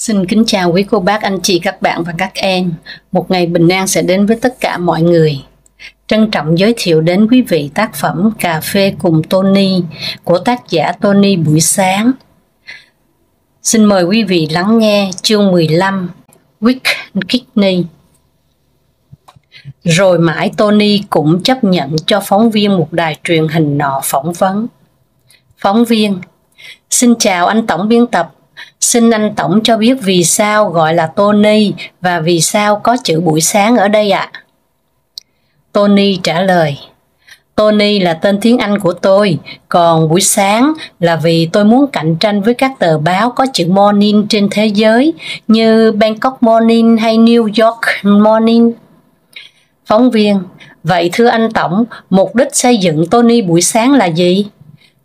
Xin kính chào quý cô bác, anh chị, các bạn và các em. Một ngày bình an sẽ đến với tất cả mọi người. Trân trọng giới thiệu đến quý vị tác phẩm Cà phê cùng Tony của tác giả Tony Buổi Sáng. Xin mời quý vị lắng nghe chương 15, Wick Kidney. Rồi mãi Tony cũng chấp nhận cho phóng viên một đài truyền hình nọ phỏng vấn. Phóng viên: Xin chào anh tổng biên tập. Xin anh tổng cho biết vì sao gọi là Tony và vì sao có chữ buổi sáng ở đây ạ? Tony trả lời: Tony là tên tiếng Anh của tôi, còn buổi sáng là vì tôi muốn cạnh tranh với các tờ báo có chữ morning trên thế giới như Bangkok Morning hay New York Morning. Phóng viên: Vậy thưa anh tổng, mục đích xây dựng Tony buổi sáng là gì?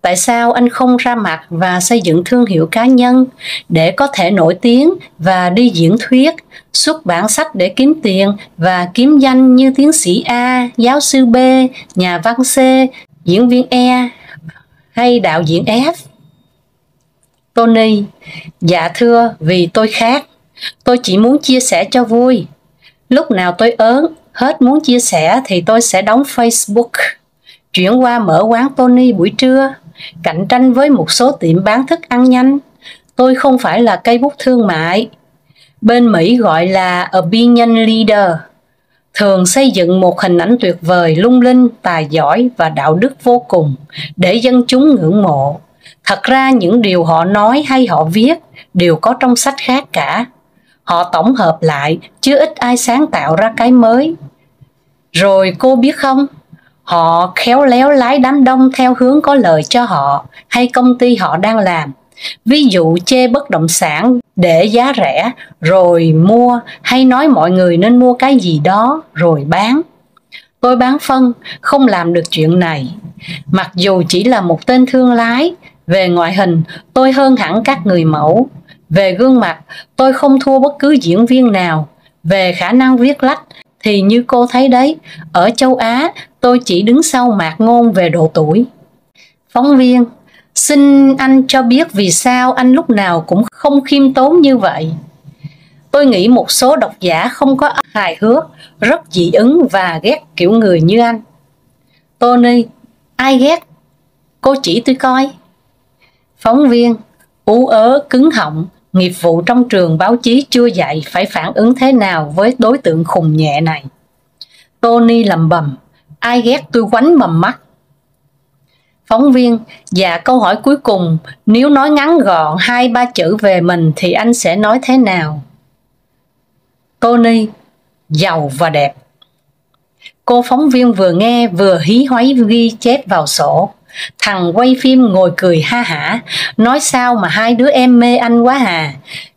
Tại sao anh không ra mặt và xây dựng thương hiệu cá nhân để có thể nổi tiếng và đi diễn thuyết, xuất bản sách để kiếm tiền và kiếm danh như tiến sĩ A, giáo sư B, nhà văn C, diễn viên E hay đạo diễn F? Tony: Dạ thưa, vì tôi khác. Tôi chỉ muốn chia sẻ cho vui. Lúc nào tôi ớn, hết muốn chia sẻ thì tôi sẽ đóng Facebook, chuyển qua mở quán Tony buổi trưa, cạnh tranh với một số tiệm bán thức ăn nhanh. Tôi không phải là cây bút thương mại. Bên Mỹ gọi là opinion leader, thường xây dựng một hình ảnh tuyệt vời, lung linh, tài giỏi và đạo đức vô cùng để dân chúng ngưỡng mộ. Thật ra những điều họ nói hay họ viết đều có trong sách khác cả. Họ tổng hợp lại, chứ ít ai sáng tạo ra cái mới. Rồi cô biết không, họ khéo léo lái đám đông theo hướng có lợi cho họ hay công ty họ đang làm. Ví dụ chê bất động sản để giá rẻ rồi mua, hay nói mọi người nên mua cái gì đó rồi bán. Tôi bán phân, không làm được chuyện này. Mặc dù chỉ là một tên thương lái, về ngoại hình tôi hơn hẳn các người mẫu. Về gương mặt tôi không thua bất cứ diễn viên nào. Về khả năng viết lách thì như cô thấy đấy, ở châu Á tôi chỉ đứng sau Mạc Ngôn về độ tuổi. Phóng viên: Xin anh cho biết vì sao anh lúc nào cũng không khiêm tốn như vậy? Tôi nghĩ một số độc giả không có hài hước, rất dị ứng và ghét kiểu người như anh. Tony: Ai ghét? Cô chỉ tôi coi. Phóng viên: Ú ớ, cứng họng, nghiệp vụ trong trường báo chí chưa dạy phải phản ứng thế nào với đối tượng khùng nhẹ này. Tony lầm bầm: Ai ghét tôi quánh mầm mắt. Phóng viên: Dạ, câu hỏi cuối cùng, nếu nói ngắn gọn 2-3 chữ về mình thì anh sẽ nói thế nào? Tony: Giàu và đẹp. Cô phóng viên vừa nghe vừa hí hoáy ghi chép vào sổ. Thằng quay phim ngồi cười ha hả, nói sao mà hai đứa em mê anh quá à.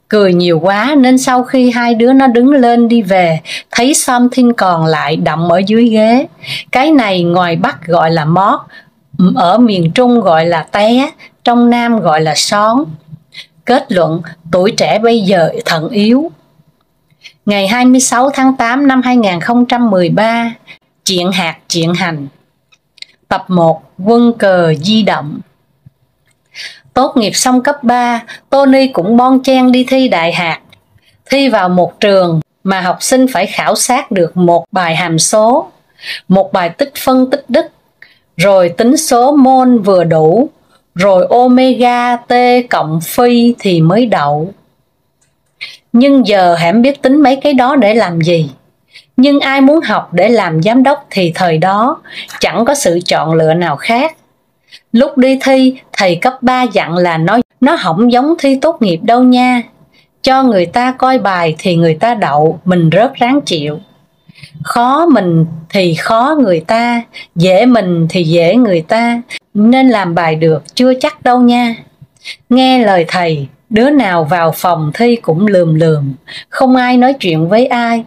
Cười nhiều quá nên sau khi hai đứa nó đứng lên đi về, thấy something còn lại đọng ở dưới ghế. Cái này ngoài Bắc gọi là mót, ở miền Trung gọi là té, trong Nam gọi là són. Kết luận: tuổi trẻ bây giờ thận yếu. Ngày 26 tháng 8 năm 2013, Chuyện hạt chuyện hành. Tập 1, Quân cờ di động. Tốt nghiệp xong cấp 3, Tony cũng bon chen đi thi đại học. Thi vào một trường mà học sinh phải khảo sát được một bài hàm số, một bài tích phân tích đức, rồi tính số mol vừa đủ, rồi omega t cộng phi thì mới đậu. Nhưng giờ hẻm biết tính mấy cái đó để làm gì. Nhưng ai muốn học để làm giám đốc thì thời đó chẳng có sự chọn lựa nào khác. Lúc đi thi, thầy cấp 3 dặn là nó không giống thi tốt nghiệp đâu nha. Cho người ta coi bài thì người ta đậu, mình rớt ráng chịu. Khó mình thì khó người ta, dễ mình thì dễ người ta, nên làm bài được chưa chắc đâu nha. Nghe lời thầy, đứa nào vào phòng thi cũng lườm lườm, không ai nói chuyện với ai.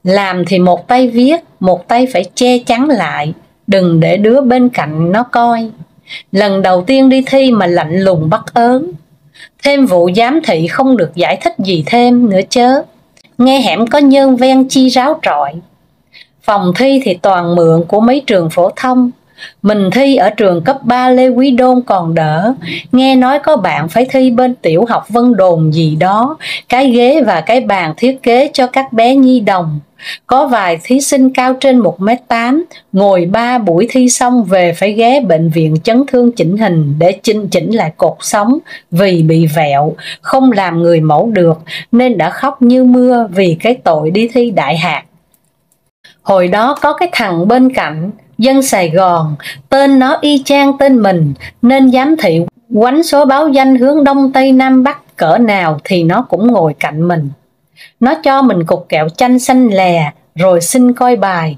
Làm thì một tay viết, một tay phải che chắn lại, đừng để đứa bên cạnh nó coi. Lần đầu tiên đi thi mà lạnh lùng bắt ớn. Thêm vụ giám thị không được giải thích gì thêm nữa chớ. Nghe hẻm có nhân ven chi ráo trọi. Phòng thi thì toàn mượn của mấy trường phổ thông. Mình thi ở trường cấp 3 Lê Quý Đôn còn đỡ, nghe nói có bạn phải thi bên tiểu học Vân Đồn gì đó, cái ghế và cái bàn thiết kế cho các bé nhi đồng. Có vài thí sinh cao trên 1m8, ngồi 3 buổi thi xong về phải ghé bệnh viện chấn thương chỉnh hình để chỉnh lại cột sống vì bị vẹo, không làm người mẫu được nên đã khóc như mưa vì cái tội đi thi đại học. Hồi đó có cái thằng bên cạnh, dân Sài Gòn, tên nó y chang tên mình, nên giám thị quánh số báo danh hướng Đông Tây Nam Bắc cỡ nào thì nó cũng ngồi cạnh mình. Nó cho mình cục kẹo chanh xanh lè, rồi xin coi bài.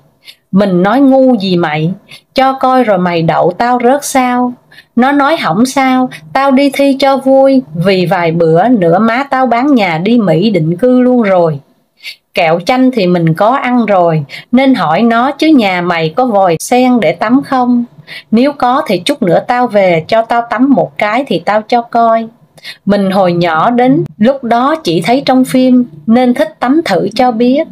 Mình nói ngu gì mày, cho coi rồi mày đậu tao rớt sao? Nó nói hỏng sao, tao đi thi cho vui, vì vài bữa nữa má tao bán nhà đi Mỹ định cư luôn rồi. Kẹo chanh thì mình có ăn rồi, nên hỏi nó chứ nhà mày có vòi sen để tắm không? Nếu có thì chút nữa tao về cho tao tắm một cái thì tao cho coi. Mình hồi nhỏ đến lúc đó chỉ thấy trong phim nên thích tắm thử cho biết.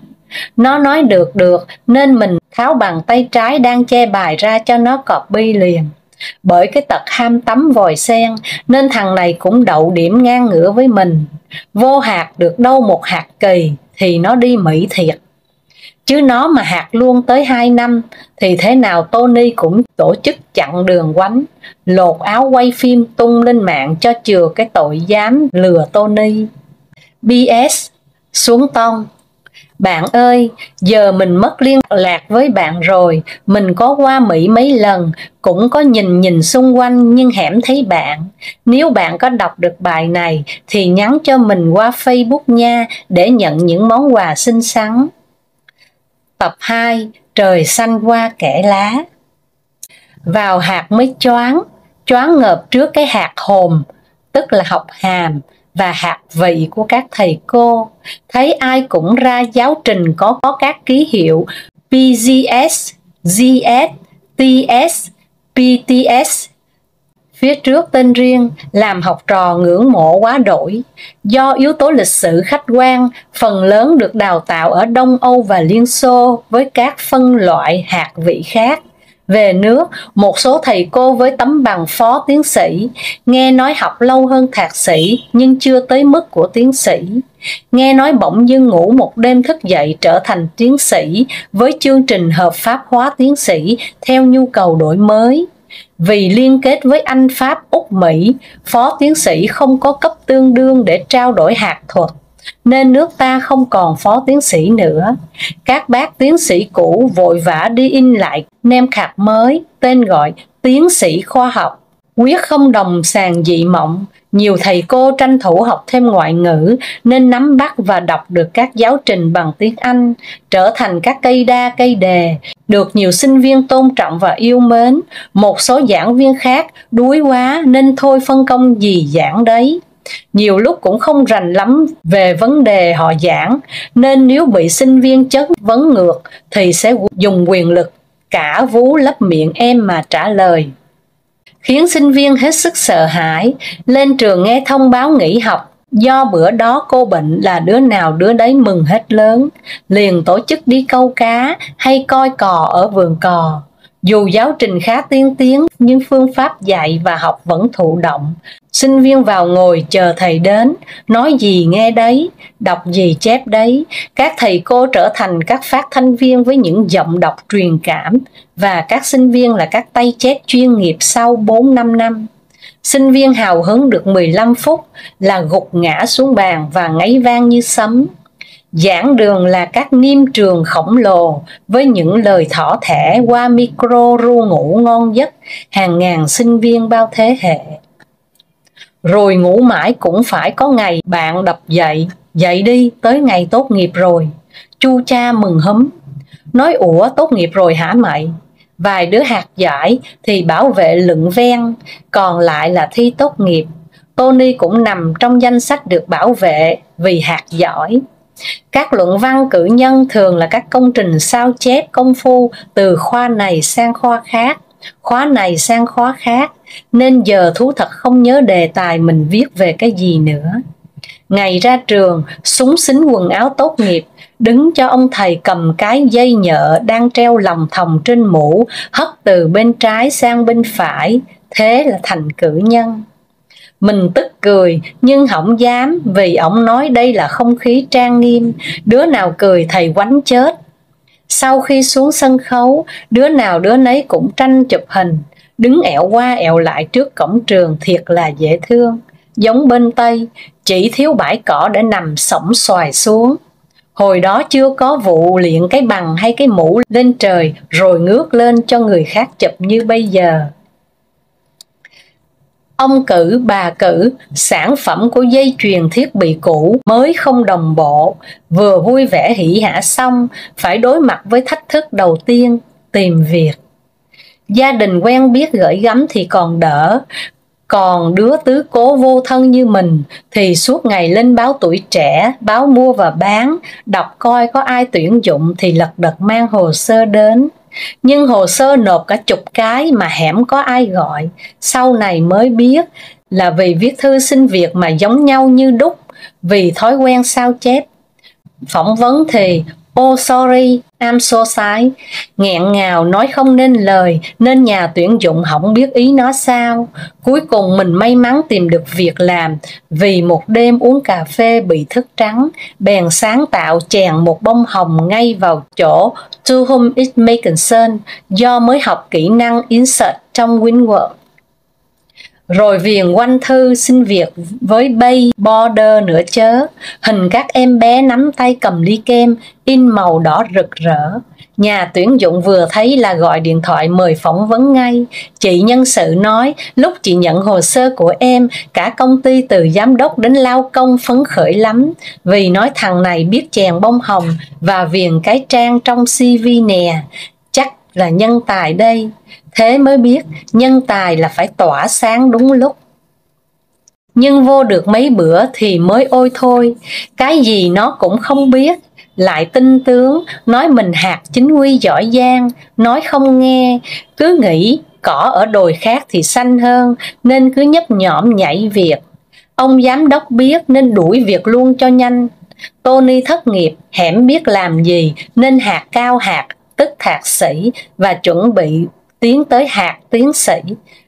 Nó nói được nên mình tháo bàn tay trái đang che bài ra cho nó copy liền. Bởi cái tật ham tắm vòi sen nên thằng này cũng đậu điểm ngang ngửa với mình. Vô hạt được đâu một hạt kỳ thì nó đi Mỹ thiệt. Chứ nó mà hạt luôn tới 2 năm thì thế nào Tony cũng tổ chức chặn đường quánh, lột áo quay phim tung lên mạng cho chừa cái tội dám lừa Tony. PS xuống tông. Bạn ơi, giờ mình mất liên lạc với bạn rồi, mình có qua Mỹ mấy lần, cũng có nhìn xung quanh nhưng hẻm thấy bạn. Nếu bạn có đọc được bài này thì nhắn cho mình qua Facebook nha, để nhận những món quà xinh xắn. Tập 2, trời xanh qua kẽ lá. Vào hạt mới choáng ngợp trước cái hạt hồn, tức là học hàm, và hạt vị của các thầy cô. Thấy ai cũng ra giáo trình có các ký hiệu PGS, GS, TS, PTS phía trước tên riêng, làm học trò ngưỡng mộ quá đổi. Do yếu tố lịch sử khách quan, phần lớn được đào tạo ở Đông Âu và Liên Xô với các phân loại hạt vị khác. Về nước, một số thầy cô với tấm bằng phó tiến sĩ, nghe nói học lâu hơn thạc sĩ nhưng chưa tới mức của tiến sĩ. Nghe nói bỗng dưng ngủ một đêm thức dậy trở thành tiến sĩ với chương trình hợp pháp hóa tiến sĩ theo nhu cầu đổi mới. Vì liên kết với Anh, Pháp, Úc, Mỹ, phó tiến sĩ không có cấp tương đương để trao đổi hạt thuật, nên nước ta không còn phó tiến sĩ nữa. Các bác tiến sĩ cũ vội vã đi in lại nem khạc mới, tên gọi tiến sĩ khoa học. Quyết không đồng sàng dị mộng, nhiều thầy cô tranh thủ học thêm ngoại ngữ nên nắm bắt và đọc được các giáo trình bằng tiếng Anh, trở thành các cây đa cây đề, được nhiều sinh viên tôn trọng và yêu mến. Một số giảng viên khác đuối quá nên thôi phân công gì giảng đấy. Nhiều lúc cũng không rành lắm về vấn đề họ giảng, nên nếu bị sinh viên chất vấn ngược thì sẽ dùng quyền lực cả vú lấp miệng em mà trả lời, khiến sinh viên hết sức sợ hãi. Lên trường nghe thông báo nghỉ học do bữa đó cô bệnh là đứa nào đứa đấy mừng hết lớn, liền tổ chức đi câu cá hay coi cò ở vườn cò. Dù giáo trình khá tiên tiến nhưng phương pháp dạy và học vẫn thụ động. Sinh viên vào ngồi chờ thầy đến, nói gì nghe đấy, đọc gì chép đấy. Các thầy cô trở thành các phát thanh viên với những giọng đọc truyền cảm, và các sinh viên là các tay chép chuyên nghiệp sau 4-5 năm. Sinh viên hào hứng được 15 phút là gục ngã xuống bàn và ngáy vang như sấm. Giảng đường là các nghiêm trường khổng lồ với những lời thỏ thẻ qua micro ru ngủ ngon giấc hàng ngàn sinh viên bao thế hệ. Rồi ngủ mãi cũng phải có ngày bạn đập dậy, dậy đi, tới ngày tốt nghiệp rồi. Chu cha mừng húm, nói ủa tốt nghiệp rồi hả mày? Vài đứa hạt giải thì bảo vệ lựng ven, còn lại là thi tốt nghiệp. Tony cũng nằm trong danh sách được bảo vệ vì hạt giỏi. Các luận văn cử nhân thường là các công trình sao chép công phu từ khoa này sang khoa khác, khóa này sang khóa khác, nên giờ thú thật không nhớ đề tài mình viết về cái gì nữa. Ngày ra trường, xúng xính quần áo tốt nghiệp, đứng cho ông thầy cầm cái dây nhợ đang treo lòng thòng trên mũ, hất từ bên trái sang bên phải, thế là thành cử nhân. Mình tức cười nhưng không dám, vì ổng nói đây là không khí trang nghiêm, đứa nào cười thầy quánh chết. Sau khi xuống sân khấu, đứa nào đứa nấy cũng tranh chụp hình, đứng ẹo qua ẹo lại trước cổng trường thiệt là dễ thương. Giống bên Tây, chỉ thiếu bãi cỏ để nằm xổm xoài xuống. Hồi đó chưa có vụ liệng cái bằng hay cái mũ lên trời rồi ngước lên cho người khác chụp như bây giờ. Ông cử, bà cử, sản phẩm của dây chuyền thiết bị cũ mới không đồng bộ, vừa vui vẻ hỉ hả xong, phải đối mặt với thách thức đầu tiên, tìm việc. Gia đình quen biết gửi gắm thì còn đỡ, còn đứa tứ cố vô thân như mình thì suốt ngày lên báo Tuổi Trẻ, báo mua và bán, đọc coi có ai tuyển dụng thì lật đật mang hồ sơ đến. Nhưng hồ sơ nộp cả chục cái mà hẻm có ai gọi, sau này mới biết là vì viết thư xin việc mà giống nhau như đúc, vì thói quen sao chép. Phỏng vấn thì "Oh sorry, I'm so sorry", nghẹn ngào nói không nên lời nên nhà tuyển dụng không biết ý nó sao. Cuối cùng mình may mắn tìm được việc làm, vì một đêm uống cà phê bị thức trắng, bèn sáng tạo chèn một bông hồng ngay vào chỗ "To whom it may concern", do mới học kỹ năng insert trong Word. Rồi viền quanh thư xin việc với bay border nữa chớ, hình các em bé nắm tay cầm ly kem, in màu đỏ rực rỡ. Nhà tuyển dụng vừa thấy là gọi điện thoại mời phỏng vấn ngay. Chị nhân sự nói, lúc chị nhận hồ sơ của em, cả công ty từ giám đốc đến lao công phấn khởi lắm, vì nói thằng này biết chèn bông hồng và viền cái trang trong CV nè, chắc là nhân tài đây. Thế mới biết nhân tài là phải tỏa sáng đúng lúc. Nhưng vô được mấy bữa thì mới ôi thôi, cái gì nó cũng không biết, lại tinh tướng, nói mình hạt chính quy giỏi giang, nói không nghe, cứ nghĩ cỏ ở đồi khác thì xanh hơn, nên cứ nhấp nhõm nhảy việc. Ông giám đốc biết nên đuổi việc luôn cho nhanh. Tony thất nghiệp, hẻm biết làm gì nên hạt cao hạt, tức thạc sĩ, và chuẩn bị tiến tới hạt tiến sĩ,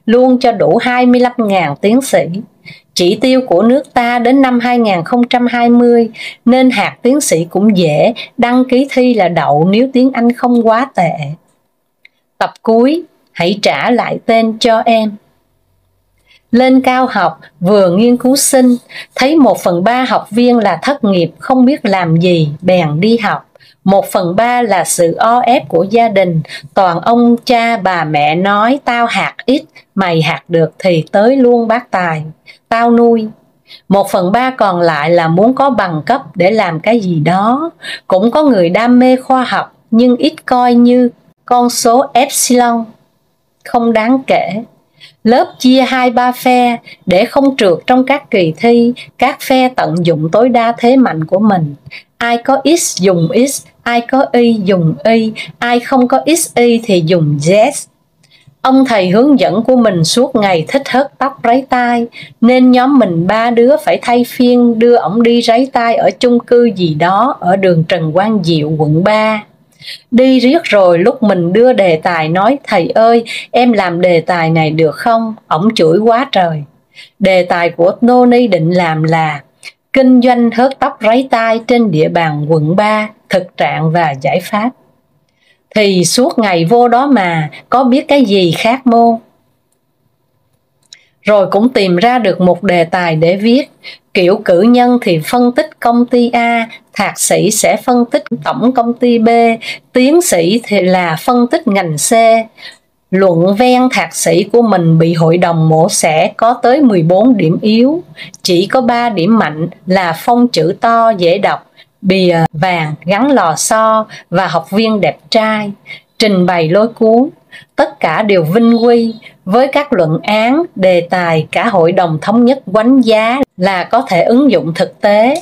luôn cho đủ 25.000 tiến sĩ. Chỉ tiêu của nước ta đến năm 2020 nên hạt tiến sĩ cũng dễ, đăng ký thi là đậu nếu tiếng Anh không quá tệ. Tập cuối, hãy trả lại tên cho em. Lên cao học, vừa nghiên cứu sinh, thấy 1/3 học viên là thất nghiệp không biết làm gì, bèn đi học. 1/3 là sự o ép của gia đình, toàn ông cha bà mẹ nói tao hạt ít, mày hạt được thì tới luôn bác tài, tao nuôi. 1/3 còn lại là muốn có bằng cấp để làm cái gì đó. Cũng có người đam mê khoa học nhưng ít coi như con số epsilon, không đáng kể. Lớp chia 2-3 phe để không trượt trong các kỳ thi, các phe tận dụng tối đa thế mạnh của mình. Ai có X dùng X, ai có Y dùng Y, ai không có XY thì dùng Z. Ông thầy hướng dẫn của mình suốt ngày thích hớt tóc ráy tai, nên nhóm mình 3 đứa phải thay phiên đưa ổng đi ráy tai ở chung cư gì đó ở đường Trần Quang Diệu, quận 3. Đi riết rồi lúc mình đưa đề tài nói thầy ơi em làm đề tài này được không, ổng chửi quá trời. Đề tài của Tony định làm là kinh doanh hớt tóc ráy tai trên địa bàn quận 3, thực trạng và giải pháp. Thì suốt ngày vô đó mà có biết cái gì khác mô. Rồi cũng tìm ra được một đề tài để viết. Kiểu cử nhân thì phân tích công ty A, thạc sĩ sẽ phân tích tổng công ty B, tiến sĩ thì là phân tích ngành C. Luận ven thạc sĩ của mình bị hội đồng mổ xẻ có tới 14 điểm yếu, chỉ có 3 điểm mạnh là phông chữ to dễ đọc, bìa vàng gắn lò xo và học viên đẹp trai. Trình bày lôi cuốn, tất cả đều vinh quy, với các luận án, đề tài cả hội đồng thống nhất đánh giá là có thể ứng dụng thực tế.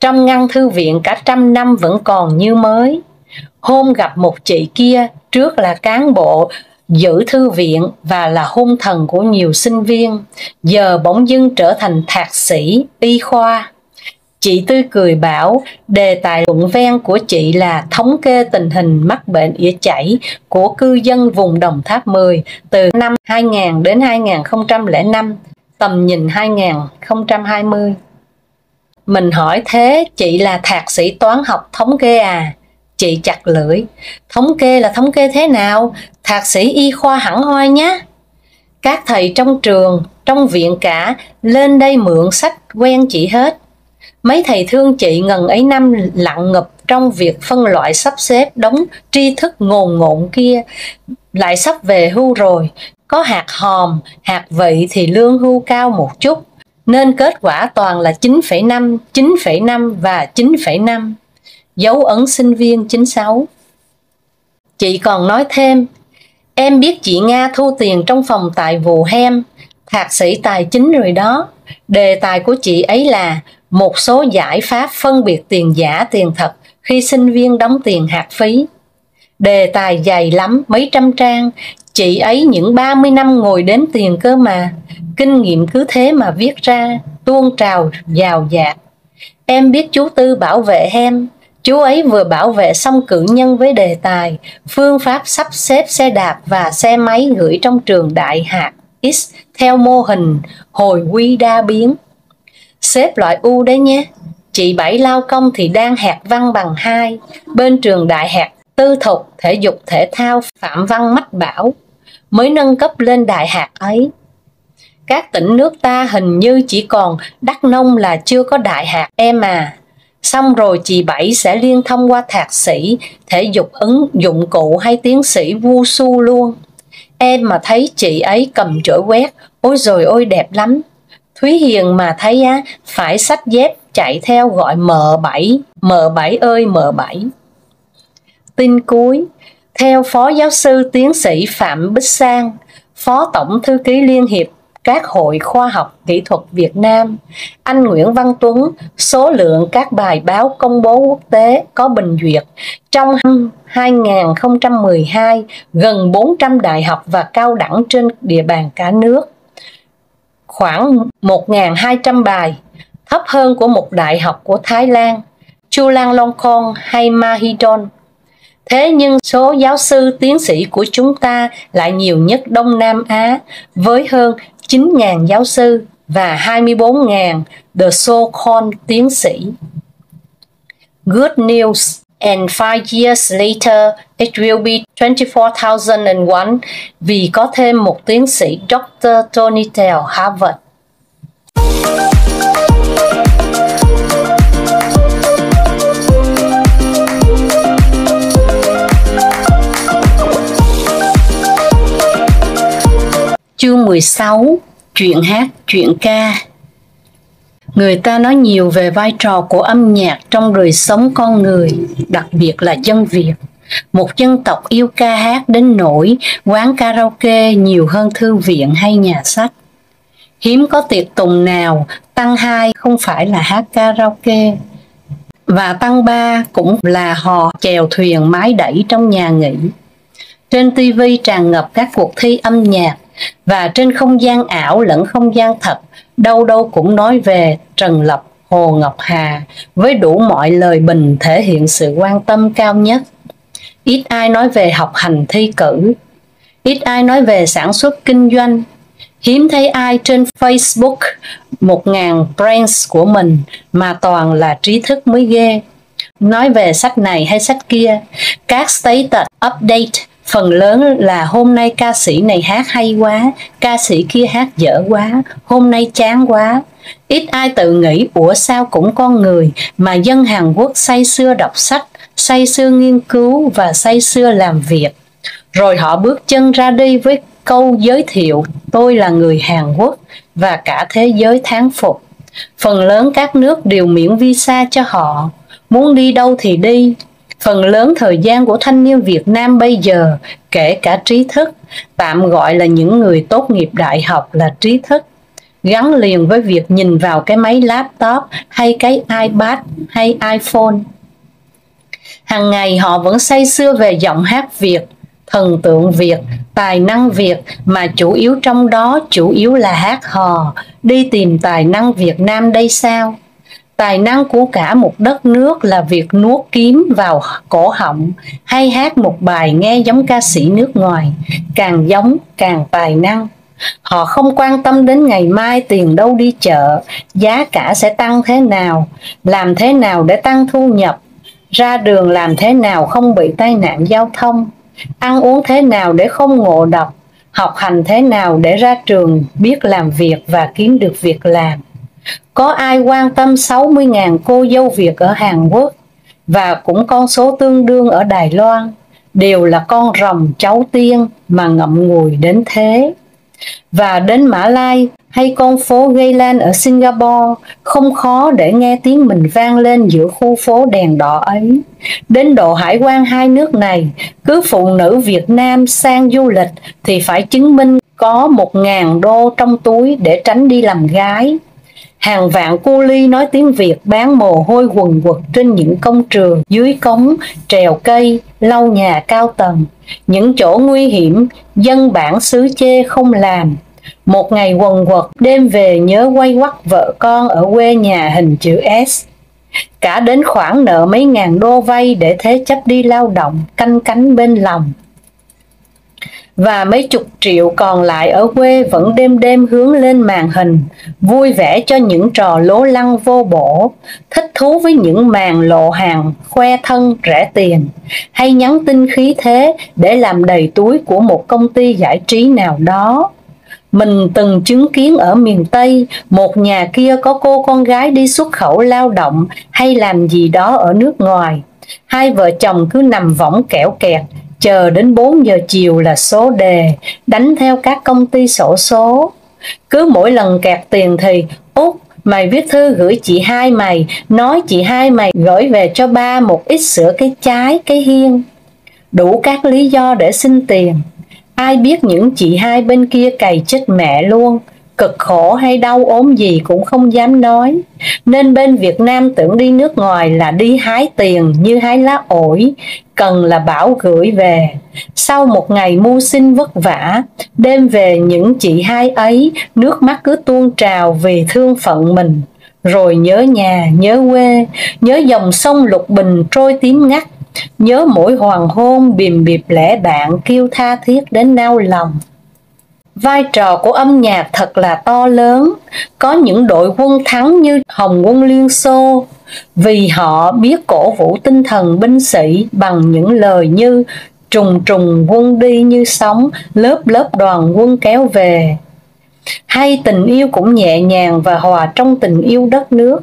Trong ngăn thư viện cả 100 năm vẫn còn như mới. Hôm gặp một chị kia, trước là cán bộ giữ thư viện và là hôn thần của nhiều sinh viên, giờ bỗng dưng trở thành thạc sĩ y khoa. Chị tươi cười bảo đề tài luận ven của chị là thống kê tình hình mắc bệnh ỉa chảy của cư dân vùng Đồng Tháp 10 từ năm 2000 đến 2005, tầm nhìn 2020. Mình hỏi thế chị là thạc sĩ toán học thống kê à? Chị chặt lưỡi. Thống kê là thống kê thế nào? Thạc sĩ y khoa hẳn hoi nhé. Các thầy trong trường, trong viện cả, lên đây mượn sách quen chị hết. Mấy thầy thương chị ngần ấy năm lặng ngập trong việc phân loại sắp xếp đống tri thức ngồn ngộn kia, lại sắp về hưu rồi. Có hạt hòm, hạt vị thì lương hưu cao một chút, nên kết quả toàn là 9,5, 9,5 và 9,5. Dấu ấn sinh viên 96. Chị còn nói thêm, em biết chị Nga thu tiền trong phòng tài vụ hem, thạc sĩ tài chính rồi đó. Đề tài của chị ấy là một số giải pháp phân biệt tiền giả tiền thật khi sinh viên đóng tiền hạt phí. Đề tài dày lắm, mấy trăm trang. Chị ấy những 30 năm ngồi đếm tiền cơ mà. Kinh nghiệm cứ thế mà viết ra, tuôn trào dào dạt. Em biết chú Tư bảo vệ hem. Chú ấy vừa bảo vệ xong cử nhân với đề tài phương pháp sắp xếp xe đạp và xe máy gửi trong trường đại hạt X theo mô hình hồi quy đa biến. Xếp loại U đấy nhé. Chị Bảy lao công thì đang hạt văn bằng 2, bên trường đại hạt tư thục thể dục thể thao Phạm Văn Mách Bảo, mới nâng cấp lên đại hạt ấy. Các tỉnh nước ta hình như chỉ còn Đắk Nông là chưa có đại hạt em à. Xong rồi chị Bảy sẽ liên thông qua thạc sĩ thể dục ứng dụng cụ hay tiến sĩ Wushu luôn. Em mà thấy chị ấy cầm chổi quét, ôi rồi ôi đẹp lắm. Thúy Hiền mà thấy á, phải xách dép chạy theo gọi M7, M7 ơi M7. Tin cuối, theo Phó Giáo sư Tiến sĩ Phạm Bích Sang, Phó Tổng Thư ký Liên hiệp các hội khoa học kỹ thuật Việt Nam, anh Nguyễn Văn Tuấn, số lượng các bài báo công bố quốc tế có bình duyệt trong năm 2012 gần 400 đại học và cao đẳng trên địa bàn cả nước, khoảng 1.200 bài, thấp hơn của một đại học của Thái Lan, Chulalongkorn hay Mahidol. Thế nhưng số giáo sư tiến sĩ của chúng ta lại nhiều nhất Đông Nam Á, với hơn 9.000 giáo sư và 24.000 the so-called tiến sĩ. Good news, and 5 years later it will be 24,001 vì có thêm một tiến sĩ Dr. Tony Tell, Harvard. Chương 16. Chuyện hát, chuyện ca. Người ta nói nhiều về vai trò của âm nhạc trong đời sống con người, đặc biệt là dân Việt. Một dân tộc yêu ca hát đến nỗi quán karaoke nhiều hơn thư viện hay nhà sách. Hiếm có tiệc tùng nào tăng 2 không phải là hát karaoke, và tăng 3 cũng là hò chèo thuyền mái đẩy trong nhà nghỉ. Trên TV tràn ngập các cuộc thi âm nhạc, và trên không gian ảo lẫn không gian thật, đâu đâu cũng nói về Trần Lập, Hồ Ngọc Hà, với đủ mọi lời bình thể hiện sự quan tâm cao nhất. Ít ai nói về học hành thi cử, ít ai nói về sản xuất kinh doanh. Hiếm thấy ai trên Facebook 1.000 friends của mình mà toàn là trí thức mới ghê. Nói về sách này hay sách kia, các status update phần lớn là hôm nay ca sĩ này hát hay quá, ca sĩ kia hát dở quá, hôm nay chán quá. Ít ai tự nghĩ ủa sao cũng con người mà dân Hàn Quốc say sưa đọc sách, say sưa nghiên cứu và say sưa làm việc. Rồi họ bước chân ra đi với câu giới thiệu tôi là người Hàn Quốc và cả thế giới thán phục. Phần lớn các nước đều miễn visa cho họ, muốn đi đâu thì đi. Phần lớn thời gian của thanh niên Việt Nam bây giờ, kể cả trí thức, tạm gọi là những người tốt nghiệp đại học là trí thức, gắn liền với việc nhìn vào cái máy laptop hay cái iPad hay iPhone. Hàng ngày họ vẫn say sưa về giọng hát Việt, thần tượng Việt, tài năng Việt, mà chủ yếu trong đó chủ yếu là hát hò, đi tìm tài năng Việt Nam đây sao. Tài năng của cả một đất nước là việc nuốt kiếm vào cổ họng hay hát một bài nghe giống ca sĩ nước ngoài, càng giống càng tài năng. Họ không quan tâm đến ngày mai tiền đâu đi chợ, giá cả sẽ tăng thế nào, làm thế nào để tăng thu nhập, ra đường làm thế nào không bị tai nạn giao thông, ăn uống thế nào để không ngộ độc, học hành thế nào để ra trường biết làm việc và kiếm được việc làm. Có ai quan tâm 60.000 cô dâu Việt ở Hàn Quốc và cũng con số tương đương ở Đài Loan, đều là con rồng cháu tiên mà ngậm ngùi đến thế. Và đến Mã Lai hay con phố Geylang ở Singapore, không khó để nghe tiếng mình vang lên giữa khu phố đèn đỏ ấy. Đến độ hải quan hai nước này, cứ phụ nữ Việt Nam sang du lịch thì phải chứng minh có 1.000 đô trong túi để tránh đi làm gái. Hàng vạn cu li nói tiếng Việt bán mồ hôi quần quật trên những công trường, dưới cống, trèo cây, lau nhà cao tầng. Những chỗ nguy hiểm, dân bản xứ chê không làm. Một ngày quần quật, đêm về nhớ quay quắt vợ con ở quê nhà hình chữ S. Cả đến khoản nợ mấy ngàn đô vay để thế chấp đi lao động, canh cánh bên lòng. Và mấy chục triệu còn lại ở quê vẫn đêm đêm hướng lên màn hình, vui vẻ cho những trò lố lăng vô bổ, thích thú với những màn lộ hàng, khoe thân rẻ tiền, hay nhắn tin khí thế để làm đầy túi của một công ty giải trí nào đó. Mình từng chứng kiến ở miền Tây, một nhà kia có cô con gái đi xuất khẩu lao động hay làm gì đó ở nước ngoài. Hai vợ chồng cứ nằm võng kẽo kẹt, chờ đến 4 giờ chiều là số đề, đánh theo các công ty xổ số. Cứ mỗi lần kẹt tiền thì Út, mày viết thư gửi chị hai mày, nói chị hai mày gửi về cho ba một ít sữa cái trái, cái hiên. Đủ các lý do để xin tiền. Ai biết những chị hai bên kia cày chết mẹ luôn, cực khổ hay đau ốm gì cũng không dám nói. Nên bên Việt Nam tưởng đi nước ngoài là đi hái tiền như hái lá ổi, cần là bảo gửi về. Sau một ngày mưu sinh vất vả, đêm về những chị hai ấy nước mắt cứ tuôn trào vì thương phận mình. Rồi nhớ nhà, nhớ quê, nhớ dòng sông Lục Bình trôi tím ngắt, nhớ mỗi hoàng hôn bìm bịp lẻ bạn kêu tha thiết đến nao lòng. Vai trò của âm nhạc thật là to lớn. Có những đội quân thắng như Hồng quân Liên Xô, vì họ biết cổ vũ tinh thần binh sĩ bằng những lời như trùng trùng quân đi như sóng, lớp lớp đoàn quân kéo về. Hay tình yêu cũng nhẹ nhàng và hòa trong tình yêu đất nước.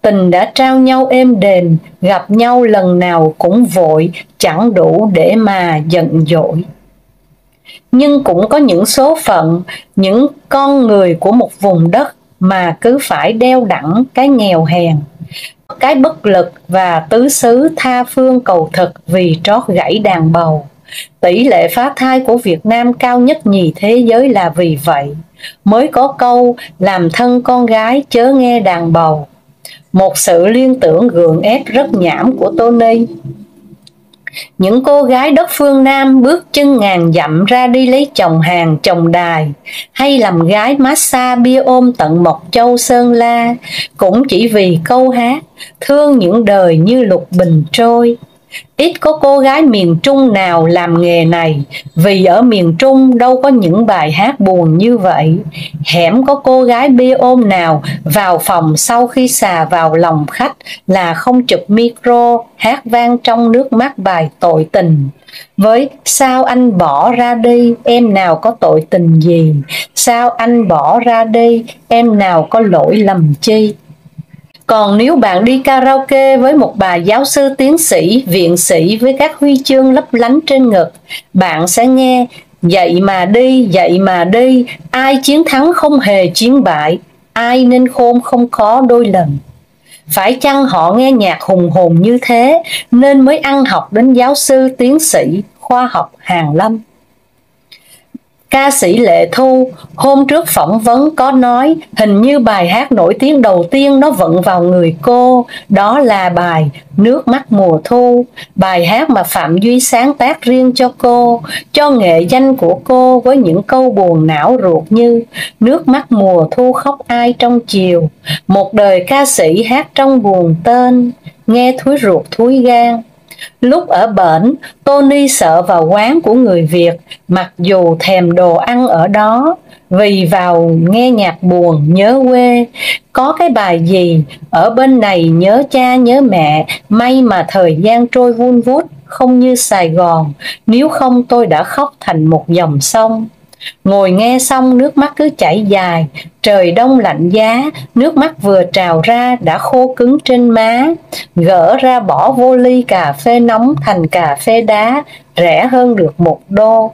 Tình đã trao nhau êm đềm, gặp nhau lần nào cũng vội, chẳng đủ để mà giận dỗi. Nhưng cũng có những số phận, những con người của một vùng đất mà cứ phải đeo đẳng cái nghèo hèn, cái bất lực và tứ xứ tha phương cầu thực vì trót gãy đàn bầu. Tỷ lệ phá thai của Việt Nam cao nhất nhì thế giới là vì vậy. Mới có câu làm thân con gái chớ nghe đàn bầu. Một sự liên tưởng gượng ép rất nhảm của Tony. Những cô gái đất phương Nam bước chân ngàn dặm ra đi lấy chồng Hàn, chồng Đài, hay làm gái massage bia ôm tận Mộc Châu Sơn La, cũng chỉ vì câu hát thương những đời như lục bình trôi. Ít có cô gái miền Trung nào làm nghề này, vì ở miền Trung đâu có những bài hát buồn như vậy. Hẻm có cô gái bia ôm nào vào phòng sau khi xà vào lòng khách là không chụp micro hát vang trong nước mắt bài tội tình. Với sao anh bỏ ra đi, em nào có tội tình gì, sao anh bỏ ra đi, em nào có lỗi lầm chi. Còn nếu bạn đi karaoke với một bà giáo sư tiến sĩ, viện sĩ với các huy chương lấp lánh trên ngực, bạn sẽ nghe vậy mà đi, ai chiến thắng không hề chiến bại, ai nên khôn không khó đôi lần. Phải chăng họ nghe nhạc hùng hồn như thế nên mới ăn học đến giáo sư tiến sĩ khoa học hàn lâm? Ca sĩ Lệ Thu hôm trước phỏng vấn có nói hình như bài hát nổi tiếng đầu tiên nó vận vào người cô, đó là bài Nước mắt mùa thu, bài hát mà Phạm Duy sáng tác riêng cho cô, cho nghệ danh của cô với những câu buồn não ruột như nước mắt mùa thu khóc ai trong chiều, một đời ca sĩ hát trong buồn tên, nghe thúi ruột thúi gan. Lúc ở bển, Tony sợ vào quán của người Việt, mặc dù thèm đồ ăn ở đó, vì vào nghe nhạc buồn nhớ quê. Có cái bài gì, ở bên này nhớ cha nhớ mẹ, may mà thời gian trôi vun vút, không như Sài Gòn, nếu không tôi đã khóc thành một dòng sông. Ngồi nghe xong nước mắt cứ chảy dài, trời đông lạnh giá, nước mắt vừa trào ra đã khô cứng trên má, gỡ ra bỏ vô ly cà phê nóng thành cà phê đá, rẻ hơn được $1.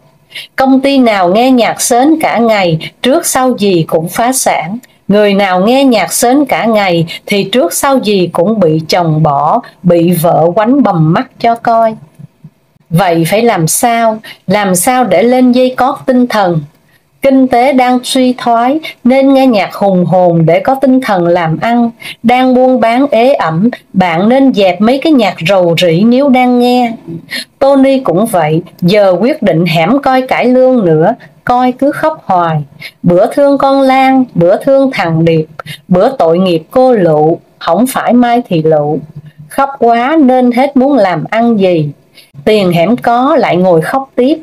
Công ty nào nghe nhạc sến cả ngày, trước sau gì cũng phá sản. Người nào nghe nhạc sến cả ngày thì trước sau gì cũng bị chồng bỏ, bị vợ quánh bầm mắt cho coi. Vậy phải làm sao? Làm sao để lên dây cót tinh thần? Kinh tế đang suy thoái nên nghe nhạc hùng hồn để có tinh thần làm ăn. Đang buôn bán ế ẩm, bạn nên dẹp mấy cái nhạc rầu rĩ nếu đang nghe. Tony cũng vậy, giờ quyết định hẻm coi cải lương nữa, coi cứ khóc hoài. Bữa thương con Lan, bữa thương thằng Điệp, bữa tội nghiệp cô Lụ, không phải Mai thì Lụ. Khóc quá nên hết muốn làm ăn gì. Tiền hẻm có lại ngồi khóc tiếp.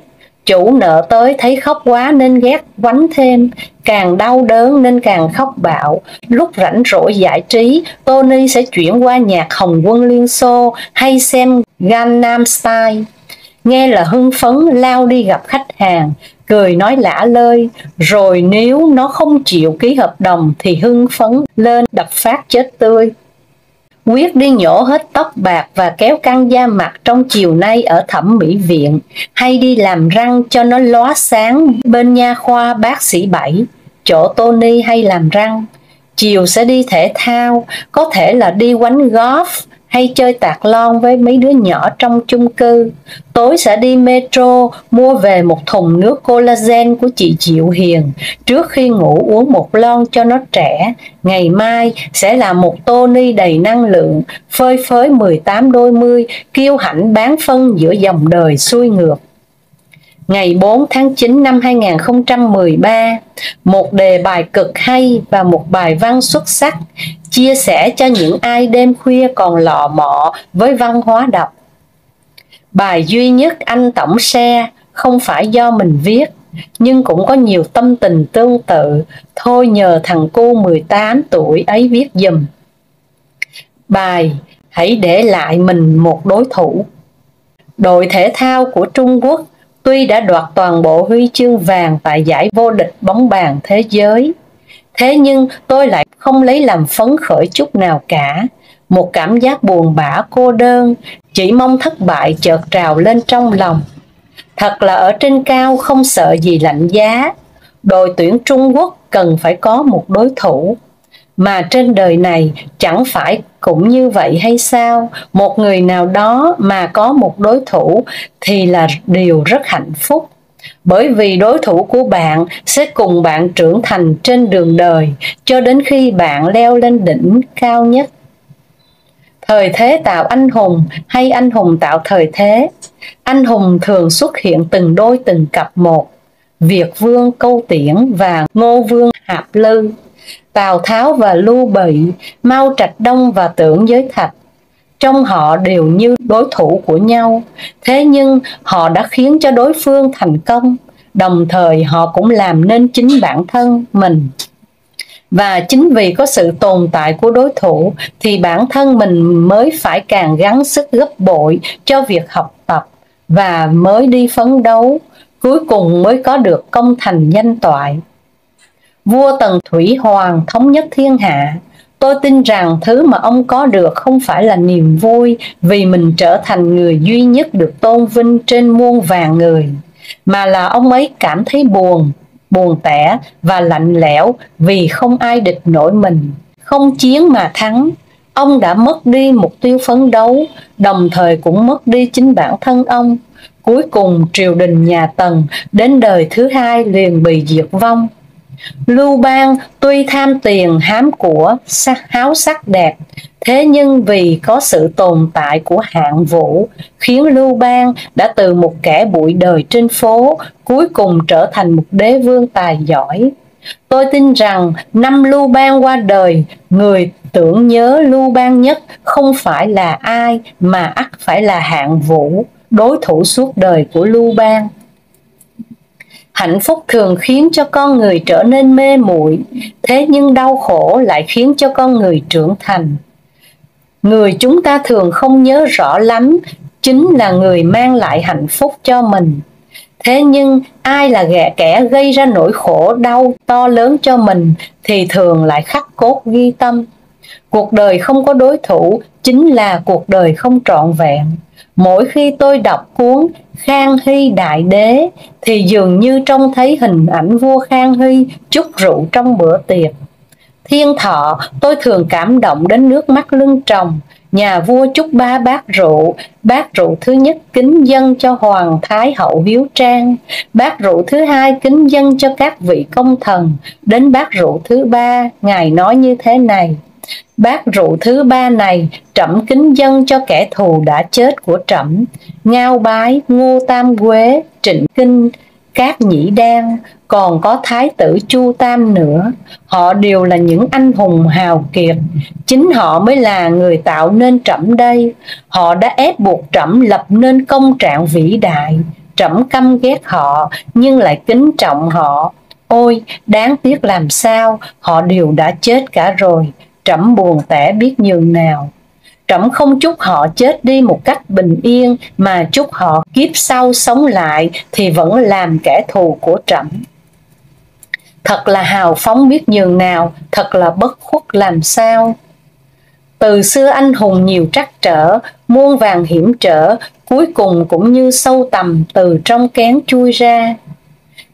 Chủ nợ tới thấy khóc quá nên ghét quánh thêm, càng đau đớn nên càng khóc bạo. Lúc rảnh rỗi giải trí, Tony sẽ chuyển qua nhạc Hồng Quân Liên Xô hay xem Gangnam Style. Nghe là hưng phấn lao đi gặp khách hàng, cười nói lả lơi, rồi nếu nó không chịu ký hợp đồng thì hưng phấn lên đập phát chết tươi. Quyết đi nhổ hết tóc bạc và kéo căng da mặt trong chiều nay ở thẩm mỹ viện, hay đi làm răng cho nó lóa sáng bên nha khoa bác sĩ Bảy, chỗ Tony hay làm răng. Chiều sẽ đi thể thao, có thể là đi quánh golf hay chơi tạc lon với mấy đứa nhỏ trong chung cư. Tối sẽ đi metro mua về một thùng nước collagen của chị Triệu Hiền, trước khi ngủ uống một lon cho nó trẻ. Ngày mai sẽ là một Tony đầy năng lượng, phơi phới 18 đôi mươi, kiêu hãnh bán phân giữa dòng đời xuôi ngược. Ngày 4 tháng 9 năm 2013, một đề bài cực hay và một bài văn xuất sắc, chia sẻ cho những ai đêm khuya còn lọ mọ với văn hóa đọc. Bài duy nhất anh tổng share không phải do mình viết, nhưng cũng có nhiều tâm tình tương tự, thôi nhờ thằng cu 18 tuổi ấy viết giùm. Bài hãy để lại mình một đối thủ. Đội thể thao của Trung Quốc tuy đã đoạt toàn bộ huy chương vàng tại giải vô địch bóng bàn thế giới, thế nhưng tôi lại không lấy làm phấn khởi chút nào cả. Một cảm giác buồn bã cô đơn, chỉ mong thất bại chợt trào lên trong lòng. Thật là ở trên cao không sợ gì lạnh giá. Đội tuyển Trung Quốc cần phải có một đối thủ. Mà trên đời này chẳng phải cũng như vậy hay sao? Một người nào đó mà có một đối thủ thì là điều rất hạnh phúc. Bởi vì đối thủ của bạn sẽ cùng bạn trưởng thành trên đường đời cho đến khi bạn leo lên đỉnh cao nhất. Thời thế tạo anh hùng hay anh hùng tạo thời thế? Anh hùng thường xuất hiện từng đôi từng cặp một. Việt Vương Câu Tiễn và Ngô Vương Hạp Lư, Tào Tháo và Lưu Bị, Mao Trạch Đông và Tưởng Giới Thạch. Trong họ đều như đối thủ của nhau, thế nhưng họ đã khiến cho đối phương thành công, đồng thời họ cũng làm nên chính bản thân mình. Và chính vì có sự tồn tại của đối thủ thì bản thân mình mới phải càng gắng sức gấp bội cho việc học tập và mới đi phấn đấu, cuối cùng mới có được công thành danh toại. Vua Tần Thủy Hoàng thống nhất thiên hạ. Tôi tin rằng thứ mà ông có được không phải là niềm vui vì mình trở thành người duy nhất được tôn vinh trên muôn vàn người, mà là ông ấy cảm thấy buồn tẻ và lạnh lẽo vì không ai địch nổi mình. Không chiến mà thắng, ông đã mất đi mục tiêu phấn đấu, đồng thời cũng mất đi chính bản thân ông. Cuối cùng triều đình nhà Tần đến đời thứ hai liền bị diệt vong. Lưu Bang tuy tham tiền hám của, háo sắc đẹp, thế nhưng vì có sự tồn tại của Hạng Vũ khiến Lưu Bang đã từ một kẻ bụi đời trên phố cuối cùng trở thành một đế vương tài giỏi. Tôi tin rằng năm Lưu Bang qua đời, người tưởng nhớ Lưu Bang nhất không phải là ai mà ắt phải là Hạng Vũ, đối thủ suốt đời của Lưu Bang. Hạnh phúc thường khiến cho con người trở nên mê muội, thế nhưng đau khổ lại khiến cho con người trưởng thành. Người chúng ta thường không nhớ rõ lắm chính là người mang lại hạnh phúc cho mình. Thế nhưng ai là kẻ gây ra nỗi khổ đau to lớn cho mình thì thường lại khắc cốt ghi tâm. Cuộc đời không có đối thủ chính là cuộc đời không trọn vẹn. Mỗi khi tôi đọc cuốn Khang Hy Đại Đế thì dường như trông thấy hình ảnh vua Khang Hy chúc rượu trong bữa tiệc. Thiên Thọ, tôi thường cảm động đến nước mắt lưng tròng. Nhà vua chúc 3 bát rượu thứ nhất kính dâng cho Hoàng Thái Hậu Hiếu Trang, bát rượu thứ hai kính dâng cho các vị công thần, đến bát rượu thứ 3, Ngài nói như thế này: bát rượu thứ 3 này trẫm kính dâng cho kẻ thù đã chết của trẫm, Ngao Bái, Ngô Tam Quế, Trịnh Kinh, Cát Nhĩ Đan, còn có Thái tử Chu Tam nữa. Họ đều là những anh hùng hào kiệt, chính họ mới là người tạo nên trẫm đây. Họ đã ép buộc trẫm lập nên công trạng vĩ đại. Trẫm căm ghét họ nhưng lại kính trọng họ. Ôi, đáng tiếc làm sao, họ đều đã chết cả rồi. Trẫm buồn tẻ biết nhường nào. Trẫm không chúc họ chết đi một cách bình yên, mà chúc họ kiếp sau sống lại thì vẫn làm kẻ thù của trẫm. Thật là hào phóng biết nhường nào, thật là bất khuất làm sao. Từ xưa anh hùng nhiều trắc trở, muôn vàn hiểm trở, cuối cùng cũng như sâu tầm từ trong kén chui ra.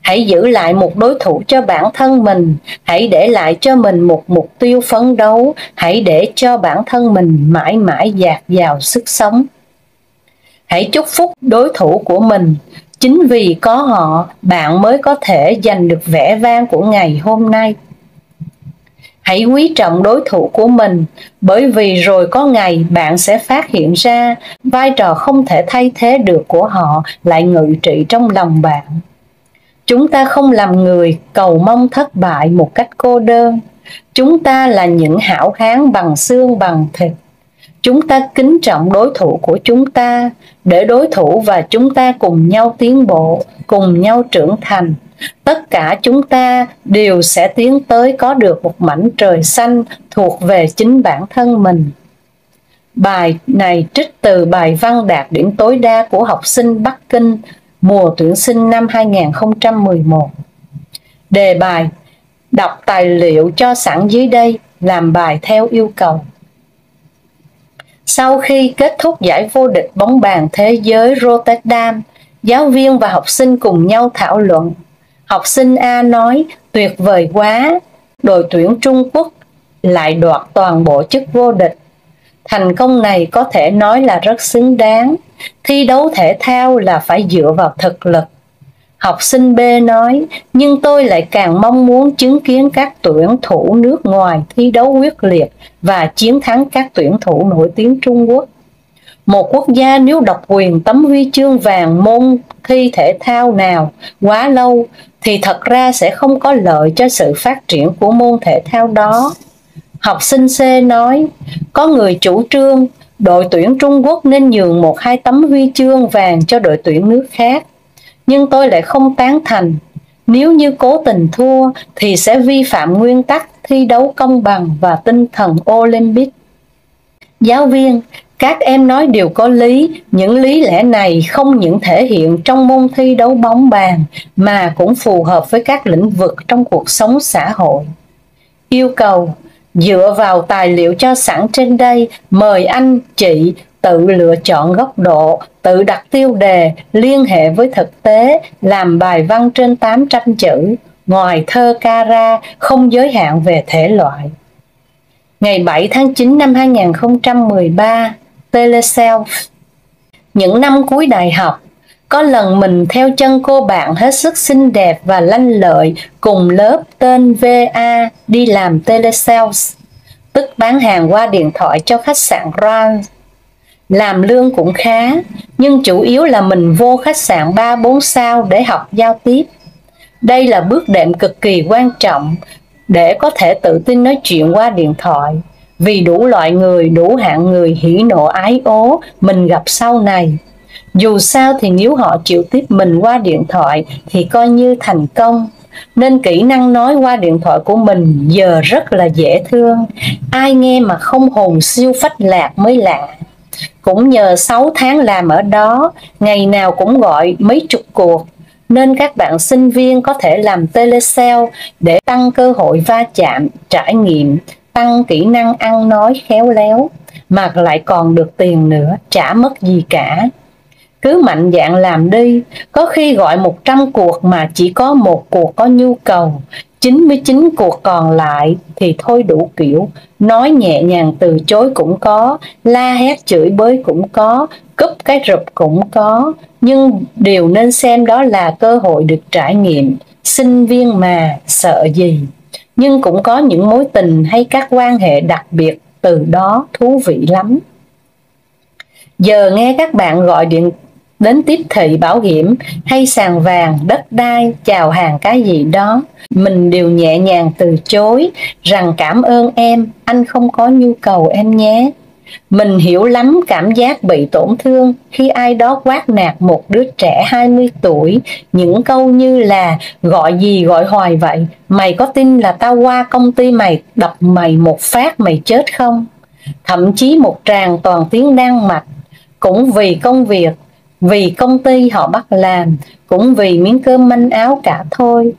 Hãy giữ lại một đối thủ cho bản thân mình, hãy để lại cho mình một mục tiêu phấn đấu, hãy để cho bản thân mình mãi mãi dạt dào sức sống. Hãy chúc phúc đối thủ của mình, chính vì có họ bạn mới có thể giành được vẻ vang của ngày hôm nay. Hãy quý trọng đối thủ của mình, bởi vì rồi có ngày bạn sẽ phát hiện ra vai trò không thể thay thế được của họ lại ngự trị trong lòng bạn. Chúng ta không làm người cầu mong thất bại một cách cô đơn. Chúng ta là những hảo hán bằng xương bằng thịt. Chúng ta kính trọng đối thủ của chúng ta, để đối thủ và chúng ta cùng nhau tiến bộ, cùng nhau trưởng thành. Tất cả chúng ta đều sẽ tiến tới có được một mảnh trời xanh thuộc về chính bản thân mình. Bài này trích từ bài văn đạt điểm tối đa của học sinh Bắc Kinh mùa tuyển sinh năm 2011. Đề bài: đọc tài liệu cho sẵn dưới đây, làm bài theo yêu cầu. Sau khi kết thúc giải vô địch bóng bàn thế giới Rotterdam, giáo viên và học sinh cùng nhau thảo luận. Học sinh A nói: tuyệt vời quá, đội tuyển Trung Quốc lại đoạt toàn bộ chức vô địch. Thành công này có thể nói là rất xứng đáng. Thi đấu thể thao là phải dựa vào thực lực. Học sinh B nói: nhưng tôi lại càng mong muốn chứng kiến các tuyển thủ nước ngoài thi đấu quyết liệt và chiến thắng các tuyển thủ nổi tiếng Trung Quốc. Một quốc gia nếu độc quyền tấm huy chương vàng môn thi thể thao nào quá lâu thì thật ra sẽ không có lợi cho sự phát triển của môn thể thao đó. Học sinh C nói: có người chủ trương đội tuyển Trung Quốc nên nhường 1-2 tấm huy chương vàng cho đội tuyển nước khác. Nhưng tôi lại không tán thành. Nếu như cố tình thua thì sẽ vi phạm nguyên tắc thi đấu công bằng và tinh thần Olympic. Giáo viên: các em nói đều có lý, những lý lẽ này không những thể hiện trong môn thi đấu bóng bàn mà cũng phù hợp với các lĩnh vực trong cuộc sống xã hội. Yêu cầu: dựa vào tài liệu cho sẵn trên đây, mời anh chị tự lựa chọn góc độ, tự đặt tiêu đề, liên hệ với thực tế, làm bài văn trên 800 chữ, ngoài thơ ca ra, không giới hạn về thể loại. Ngày 7 tháng 9 năm 2013, Teleself. Những năm cuối đại học, Có lần mình theo chân cô bạn hết sức xinh đẹp và lanh lợi cùng lớp tên VA đi làm telesales, tức bán hàng qua điện thoại cho khách sạn Grand. Làm lương cũng khá, nhưng chủ yếu là mình vô khách sạn 3-4 sao để học giao tiếp. Đây là bước đệm cực kỳ quan trọng để có thể tự tin nói chuyện qua điện thoại, vì đủ loại người, đủ hạng người hỉ nộ ái ố mình gặp sau này. Dù sao thì nếu họ chịu tiếp mình qua điện thoại thì coi như thành công. Nên kỹ năng nói qua điện thoại của mình giờ rất là dễ thương, ai nghe mà không hồn siêu phách lạc mới lạ. Cũng nhờ 6 tháng làm ở đó, ngày nào cũng gọi mấy chục cuộc, nên các bạn sinh viên có thể làm telesale để tăng cơ hội va chạm, trải nghiệm, tăng kỹ năng ăn nói khéo léo, mà lại còn được tiền nữa, chả mất gì cả. Cứ mạnh dạn làm đi, có khi gọi 100 cuộc mà chỉ có một cuộc có nhu cầu, 99 cuộc còn lại thì thôi đủ kiểu, nói nhẹ nhàng từ chối cũng có, la hét chửi bới cũng có, cúp cái rụp cũng có, nhưng đều nên xem đó là cơ hội được trải nghiệm, sinh viên mà, sợ gì. Nhưng cũng có những mối tình hay các quan hệ đặc biệt từ đó thú vị lắm. Giờ nghe các bạn gọi điện đến tiếp thị bảo hiểm hay sàn vàng, đất đai, chào hàng cái gì đó, mình đều nhẹ nhàng từ chối rằng cảm ơn em, anh không có nhu cầu em nhé. Mình hiểu lắm cảm giác bị tổn thương khi ai đó quát nạt một đứa trẻ 20 tuổi, những câu như là gọi gì gọi hoài vậy, mày có tin là tao qua công ty mày đập mày một phát mày chết không? Thậm chí một tràng toàn tiếng Đan Mạch, cũng vì công việc, vì công ty họ bắt làm, cũng vì miếng cơm manh áo cả thôi.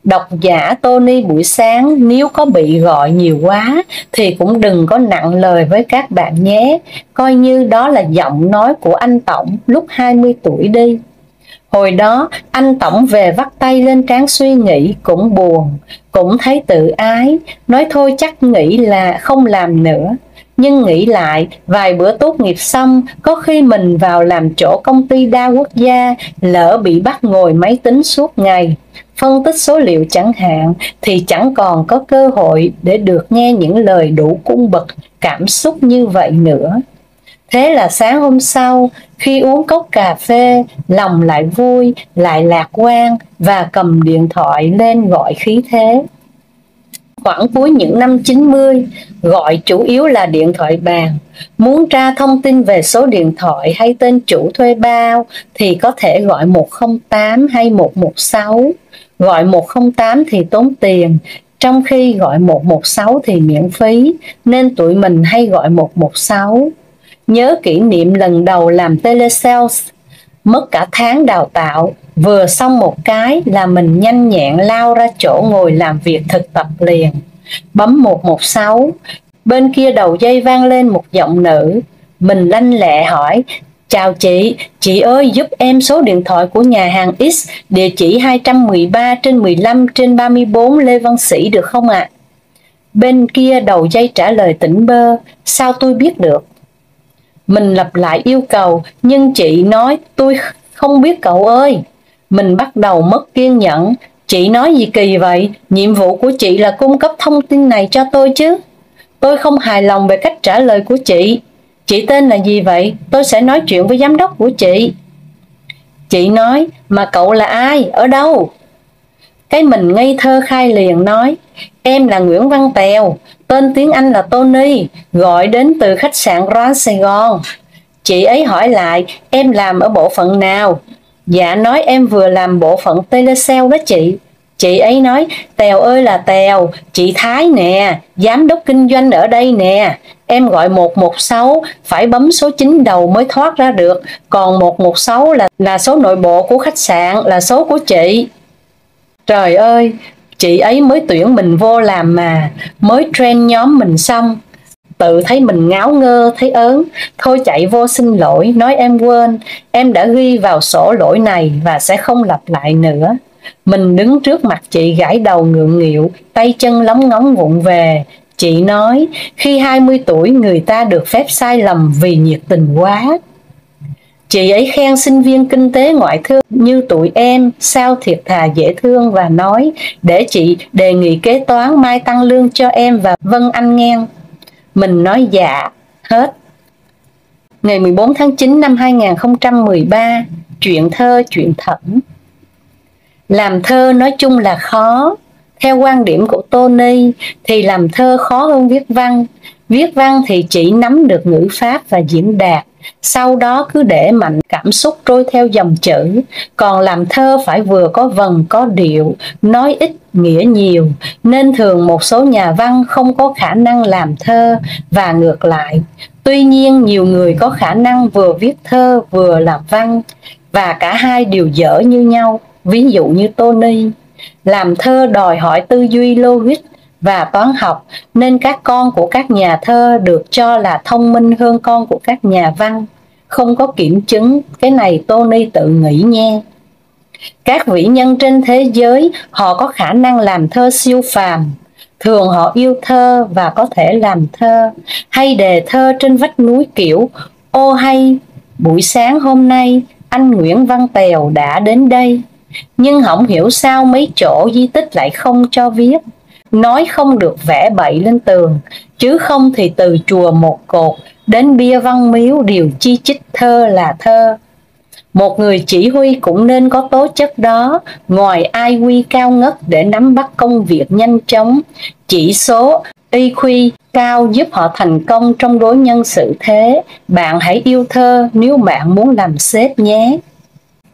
Độc giả Tony buổi sáng nếu có bị gọi nhiều quá thì cũng đừng có nặng lời với các bạn nhé, coi như đó là giọng nói của anh Tổng lúc 20 tuổi đi. Hồi đó anh Tổng về vắt tay lên trán suy nghĩ, cũng buồn, cũng thấy tự ái, nói thôi chắc nghĩ là không làm nữa. Nhưng nghĩ lại, vài bữa tốt nghiệp xong, có khi mình vào làm chỗ công ty đa quốc gia, lỡ bị bắt ngồi máy tính suốt ngày, phân tích số liệu chẳng hạn, thì chẳng còn có cơ hội để được nghe những lời đủ cung bậc cảm xúc như vậy nữa. Thế là sáng hôm sau, khi uống cốc cà phê, lòng lại vui, lại lạc quan và cầm điện thoại lên gọi khí thế. Khoảng cuối những năm 90, gọi chủ yếu là điện thoại bàn. Muốn tra thông tin về số điện thoại hay tên chủ thuê bao thì có thể gọi 108 hay 116. Gọi 108 thì tốn tiền, trong khi gọi 116 thì miễn phí, nên tụi mình hay gọi 116. Nhớ kỷ niệm lần đầu làm telesales, mất cả tháng đào tạo, vừa xong một cái là mình nhanh nhẹn lao ra chỗ ngồi làm việc thực tập liền. Bấm 116, bên kia đầu dây vang lên một giọng nữ. Mình lanh lẹ hỏi: chào chị ơi giúp em số điện thoại của nhà hàng X, địa chỉ 213/15/34 Lê Văn Sĩ được không ạ? Bên kia đầu dây trả lời tỉnh bơ: sao tôi biết được? Mình lặp lại yêu cầu, nhưng chị nói tôi không biết cậu ơi. Mình bắt đầu mất kiên nhẫn. Chị nói gì kỳ vậy? Nhiệm vụ của chị là cung cấp thông tin này cho tôi chứ. Tôi không hài lòng về cách trả lời của chị. Chị tên là gì vậy? Tôi sẽ nói chuyện với giám đốc của chị. Chị nói: mà cậu là ai? Ở đâu? Cái mình ngây thơ khai liền nói: em là Nguyễn Văn Tèo, tên tiếng Anh là Tony, gọi đến từ khách sạn Grand Sài Gòn. Chị ấy hỏi lại: em làm ở bộ phận nào? Dạ nói em vừa làm bộ phận telesale đó chị. Chị ấy nói: Tèo ơi là Tèo, chị Thái nè, giám đốc kinh doanh ở đây nè. Em gọi 116 phải bấm số 9 đầu mới thoát ra được, còn 116 là số nội bộ của khách sạn, là số của chị. Trời ơi, chị ấy mới tuyển mình vô làm mà, mới train nhóm mình xong. Tự thấy mình ngáo ngơ, thấy ớn, thôi chạy vô xin lỗi, nói em quên, em đã ghi vào sổ lỗi này và sẽ không lặp lại nữa. Mình đứng trước mặt chị gãi đầu ngượng nghịu, tay chân lóng ngóng vụng về. Chị nói: khi 20 tuổi người ta được phép sai lầm vì nhiệt tình quá. Chị ấy khen sinh viên kinh tế ngoại thương như tụi em sao thiệt thà dễ thương và nói để chị đề nghị kế toán mai tăng lương cho em và Vân Anh ngang. Mình nói dạ, hết. Ngày 14 tháng 9 năm 2013, chuyện thơ chuyện thẩm. Làm thơ nói chung là khó. Theo quan điểm của Tony thì làm thơ khó hơn viết văn. Viết văn thì chỉ nắm được ngữ pháp và diễn đạt, sau đó cứ để mạnh cảm xúc trôi theo dòng chữ. Còn làm thơ phải vừa có vần có điệu, nói ít nghĩa nhiều, nên thường một số nhà văn không có khả năng làm thơ và ngược lại. Tuy nhiên nhiều người có khả năng vừa viết thơ vừa làm văn, và cả hai đều dở như nhau. Ví dụ như Tony. Làm thơ đòi hỏi tư duy logic và toán học, nên các con của các nhà thơ được cho là thông minh hơn con của các nhà văn. Không có kiểm chứng, cái này Tony tự nghĩ nha. Các vĩ nhân trên thế giới, họ có khả năng làm thơ siêu phàm. Thường họ yêu thơ và có thể làm thơ, hay đề thơ trên vách núi kiểu: ô hay, buổi sáng hôm nay, anh Nguyễn Văn Tèo đã đến đây. Nhưng không hiểu sao mấy chỗ di tích lại không cho viết. Nói không được vẽ bậy lên tường, chứ không thì từ chùa Một Cột đến bia Văn Miếu đều chi chít thơ là thơ. Một người chỉ huy cũng nên có tố chất đó, ngoài IQ cao ngất để nắm bắt công việc nhanh chóng, chỉ số EQ cao giúp họ thành công trong đối nhân xử thế. Bạn hãy yêu thơ nếu bạn muốn làm sếp nhé.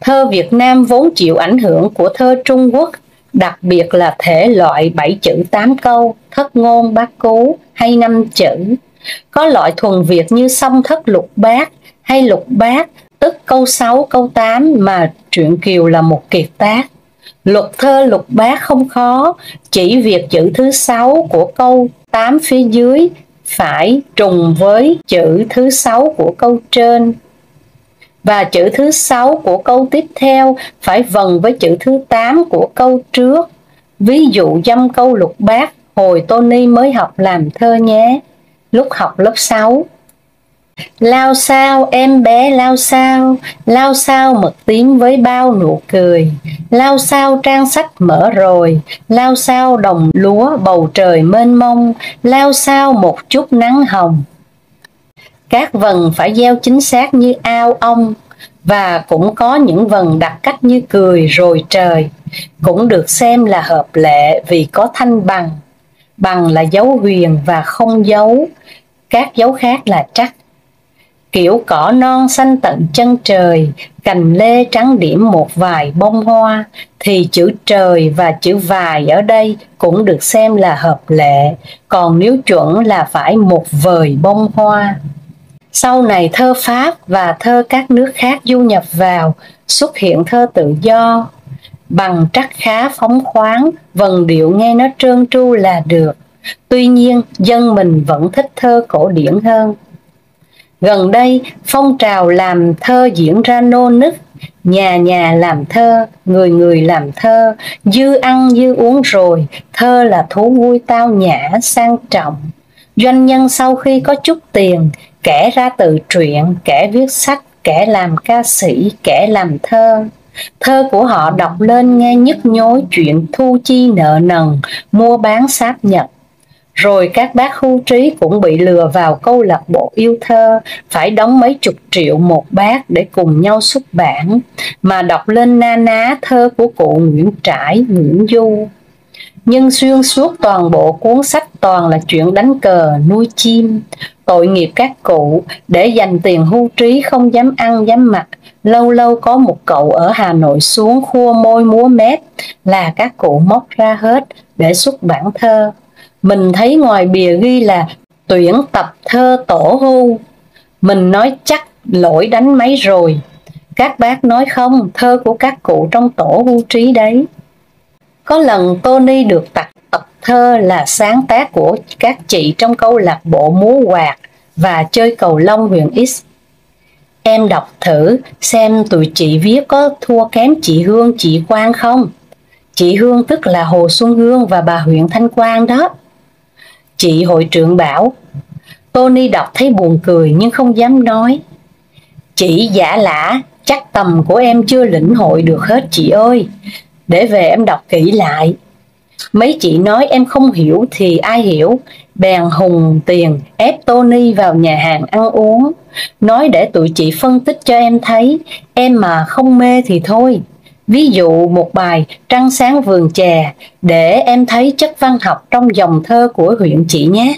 Thơ Việt Nam vốn chịu ảnh hưởng của thơ Trung Quốc, đặc biệt là thể loại 7 chữ 8 câu, thất ngôn bát cú hay 5 chữ. Có loại thuần Việt như song thất lục bát hay lục bát, tức câu 6, câu 8 mà truyện Kiều là một kiệt tác. Luật thơ lục bát không khó, chỉ việc chữ thứ 6 của câu 8 phía dưới phải trùng với chữ thứ 6 của câu trên, và chữ thứ 6 của câu tiếp theo phải vần với chữ thứ 8 của câu trước. Ví dụ dăm câu lục bát hồi Tony mới học làm thơ nhé, lúc học lớp 6. Lao sao em bé lao sao mực tím với bao nụ cười, lao sao trang sách mở rồi, lao sao đồng lúa bầu trời mênh mông, lao sao một chút nắng hồng. Các vần phải gieo chính xác như ao ong, và cũng có những vần đặt cách như cười rồi trời, cũng được xem là hợp lệ vì có thanh bằng. Bằng là dấu huyền và không dấu, các dấu khác là trắc. Kiểu cỏ non xanh tận chân trời, cành lê trắng điểm một vài bông hoa, thì chữ trời và chữ vài ở đây cũng được xem là hợp lệ, còn nếu chuẩn là phải một vời bông hoa. Sau này thơ Pháp và thơ các nước khác du nhập vào, xuất hiện thơ tự do. Bằng trắc khá phóng khoáng, vần điệu nghe nó trơn tru là được. Tuy nhiên, dân mình vẫn thích thơ cổ điển hơn. Gần đây, phong trào làm thơ diễn ra nô nức. Nhà nhà làm thơ, người người làm thơ, dư ăn dư uống rồi, thơ là thú vui tao nhã, sang trọng. Doanh nhân sau khi có chút tiền, kẻ ra tự truyện, kẻ viết sách, kẻ làm ca sĩ, kẻ làm thơ. Thơ của họ đọc lên nghe nhức nhối chuyện thu chi nợ nần, mua bán sáp nhập. Rồi các bác hưu trí cũng bị lừa vào câu lạc bộ yêu thơ, phải đóng mấy chục triệu một bác để cùng nhau xuất bản, mà đọc lên na ná thơ của cụ Nguyễn Trãi, Nguyễn Du. Nhưng xuyên suốt toàn bộ cuốn sách toàn là chuyện đánh cờ, nuôi chim. Tội nghiệp các cụ, để dành tiền hưu trí không dám ăn dám mặc. Lâu lâu có một cậu ở Hà Nội xuống khua môi múa mép là các cụ móc ra hết để xuất bản thơ. Mình thấy ngoài bìa ghi là tuyển tập thơ tổ hưu. Mình nói chắc lỗi đánh máy rồi. Các bác nói không, thơ của các cụ trong tổ hưu trí đấy. Có lần Tony được tặng tập thơ là sáng tác của các chị trong câu lạc bộ múa quạt và chơi cầu lông huyện X. Em đọc thử xem tụi chị viết có thua kém chị Hương, chị Quang không? Chị Hương tức là Hồ Xuân Hương và bà huyện Thanh Quang đó. Chị hội trưởng bảo. Tony đọc thấy buồn cười nhưng không dám nói. Chị giả lả, chắc tầm của em chưa lĩnh hội được hết chị ơi. Để về em đọc kỹ lại. Mấy chị nói em không hiểu thì ai hiểu, bèn hùng tiền ép Tony vào nhà hàng ăn uống. Nói để tụi chị phân tích cho em thấy, em mà không mê thì thôi. Ví dụ một bài Trăng sáng vườn chè, để em thấy chất văn học trong dòng thơ của huyện chị nhé.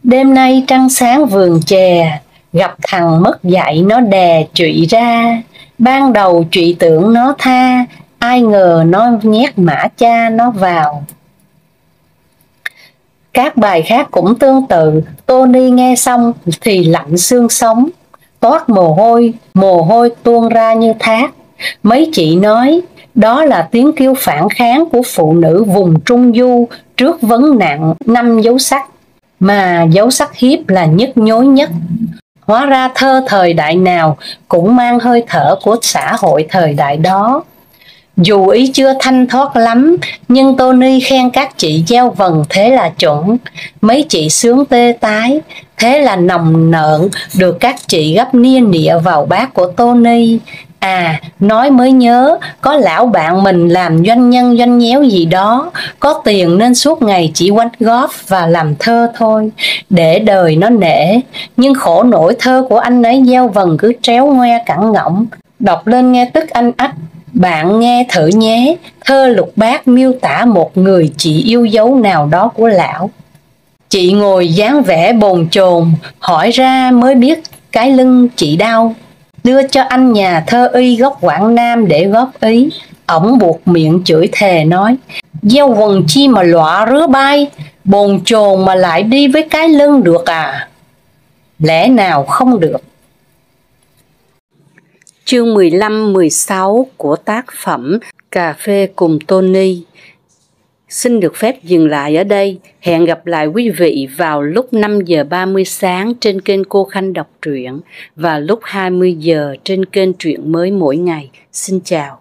Đêm nay trăng sáng vườn chè, gặp thằng mất dạy nó đè trụy ra. Ban đầu trụy tưởng nó tha, ai ngờ nó nhét mã cha nó vào. Các bài khác cũng tương tự, Tony nghe xong thì lạnh xương sống, toát mồ hôi tuôn ra như thác. Mấy chị nói đó là tiếng kêu phản kháng của phụ nữ vùng Trung Du trước vấn nạn 5 dấu sắc, mà dấu sắc hiếp là nhức nhối nhất. Hóa ra thơ thời đại nào cũng mang hơi thở của xã hội thời đại đó. Dù ý chưa thanh thoát lắm, nhưng Tony khen các chị gieo vần thế là chuẩn. Mấy chị sướng tê tái, thế là nồng nợn được các chị gấp nia nịa vào bát của Tony. À, nói mới nhớ, có lão bạn mình làm doanh nhân doanh nhéo gì đó, có tiền nên suốt ngày chỉ quanh góp và làm thơ thôi, để đời nó nể. Nhưng khổ nổi thơ của anh ấy gieo vần cứ tréo ngoe cẳng ngỗng, đọc lên nghe tức anh ách. Bạn nghe thử nhé, thơ Lục Bát miêu tả một người chị yêu dấu nào đó của lão. Chị ngồi dáng vẻ bồn chồn, hỏi ra mới biết cái lưng chị đau. Đưa cho anh nhà thơ y gốc Quảng Nam để góp ý. Ổng buộc miệng chửi thề nói, gieo quần chi mà lọa rứa bay, bồn chồn mà lại đi với cái lưng được à? Lẽ nào không được. Chương 15-16 của tác phẩm Cà phê cùng Tony xin được phép dừng lại ở đây. Hẹn gặp lại quý vị vào lúc 5 giờ 30 sáng trên kênh Cô Khanh đọc truyện và lúc 20 giờ trên kênh Truyện Mới Mỗi Ngày. Xin chào.